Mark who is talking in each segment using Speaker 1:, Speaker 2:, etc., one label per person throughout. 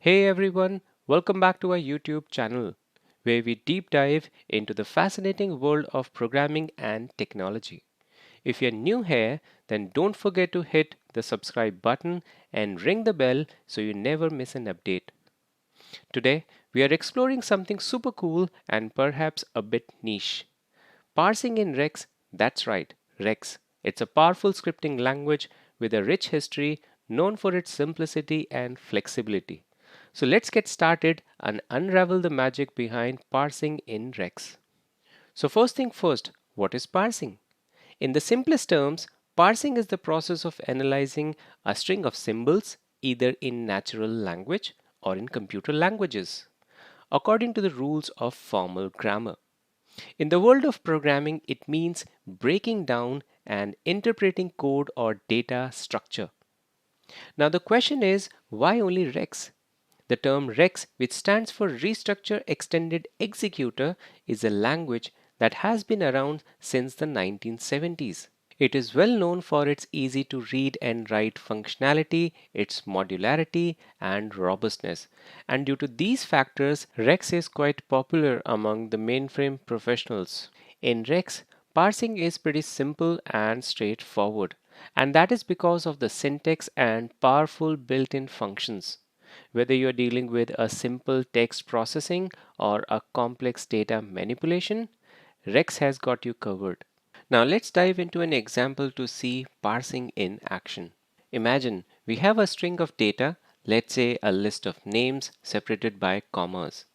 Speaker 1: Hey everyone, welcome back to our YouTube channel where we deep dive into the fascinating world of programming and technology. If you're new here, then don't forget to hit the subscribe button and ring the bell so you never miss an update. Today, we are exploring something super cool and perhaps a bit niche. Parsing in REXX, that's right, REXX. It's a powerful scripting language with a rich history known for its simplicity and flexibility. So let's get started and unravel the magic behind parsing in REXX. So first thing first, what is parsing? In the simplest terms, parsing is the process of analyzing a string of symbols either in natural language or in computer languages, according to the rules of formal grammar. In the world of programming, it means breaking down and interpreting code or data structure. Now, the question is why only REXX? The term REXX, which stands for Restructure Extended Executor, is a language that has been around since the 1970s. It is well known for its easy to read and write functionality, its modularity, and robustness. And due to these factors, REXX is quite popular among the mainframe professionals. In REXX, parsing is pretty simple and straightforward, and that is because of the syntax and powerful built in functions. Whether you're dealing with a simple text processing or a complex data manipulation, REXX has got you covered. Now let's dive into an example to see parsing in action. Imagine we have a string of data, let's say a list of names separated by commas.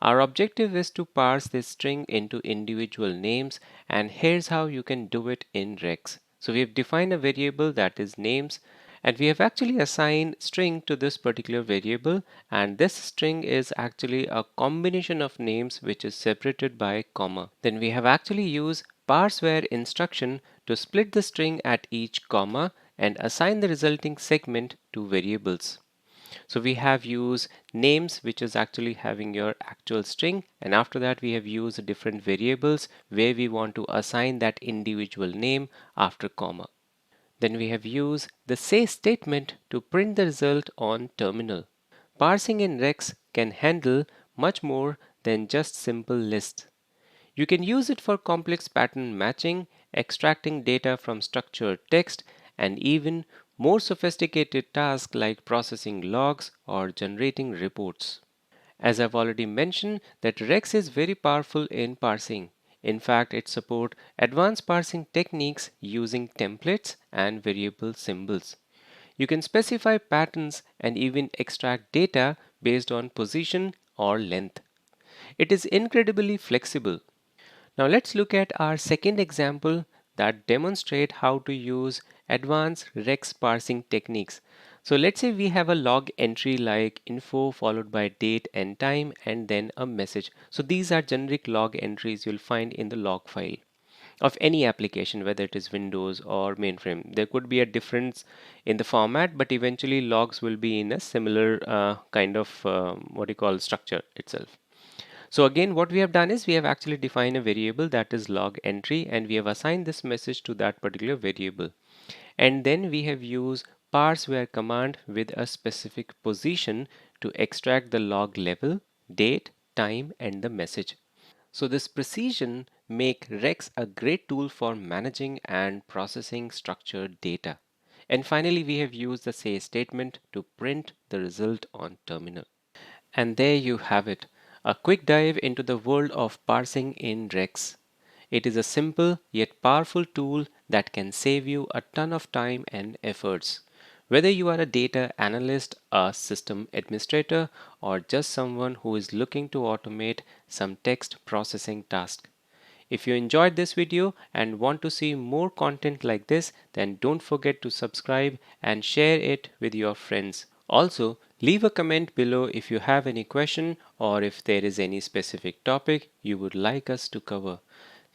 Speaker 1: Our objective is to parse this string into individual names, and here's how you can do it in REXX. So we have defined a variable that is names, and we have actually assigned string to this particular variable, and this string is actually a combination of names which is separated by comma. Then we have actually used parse var instruction to split the string at each comma and assign the resulting segment to variables. So we have used names, which is actually having your actual string, and after that we have used different variables where we want to assign that individual name after comma. Then we have used the say statement to print the result on terminal. Parsing in REXX can handle much more than just simple lists. You can use it for complex pattern matching, extracting data from structured text, and even more sophisticated tasks like processing logs or generating reports. As I've already mentioned, that REXX is very powerful in parsing. In fact, it supports advanced parsing techniques using templates and variable symbols. You can specify patterns and even extract data based on position or length. It is incredibly flexible. Now let's look at our second example that demonstrate how to use advanced REXX parsing techniques. So let's say we have a log entry like info followed by date and time and then a message. So these are generic log entries you'll find in the log file of any application, whether it is Windows or mainframe. There could be a difference in the format, but eventually logs will be in a similar kind of what you call structure itself. So again, what we have done is we have actually defined a variable that is log entry, and we have assigned this message to that particular variable. And then we have used parse var command with a specific position to extract the log level, date, time, and the message. So this precision make REXX a great tool for managing and processing structured data. And finally, we have used the say statement to print the result on terminal. And there you have it, a quick dive into the world of parsing in REXX. It is a simple yet powerful tool that can save you a ton of time and efforts. Whether you are a data analyst, a system administrator, or just someone who is looking to automate some text processing task. If you enjoyed this video and want to see more content like this, then don't forget to subscribe and share it with your friends. Also, leave a comment below if you have any question or if there is any specific topic you would like us to cover.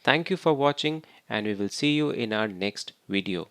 Speaker 1: Thank you for watching, and we will see you in our next video.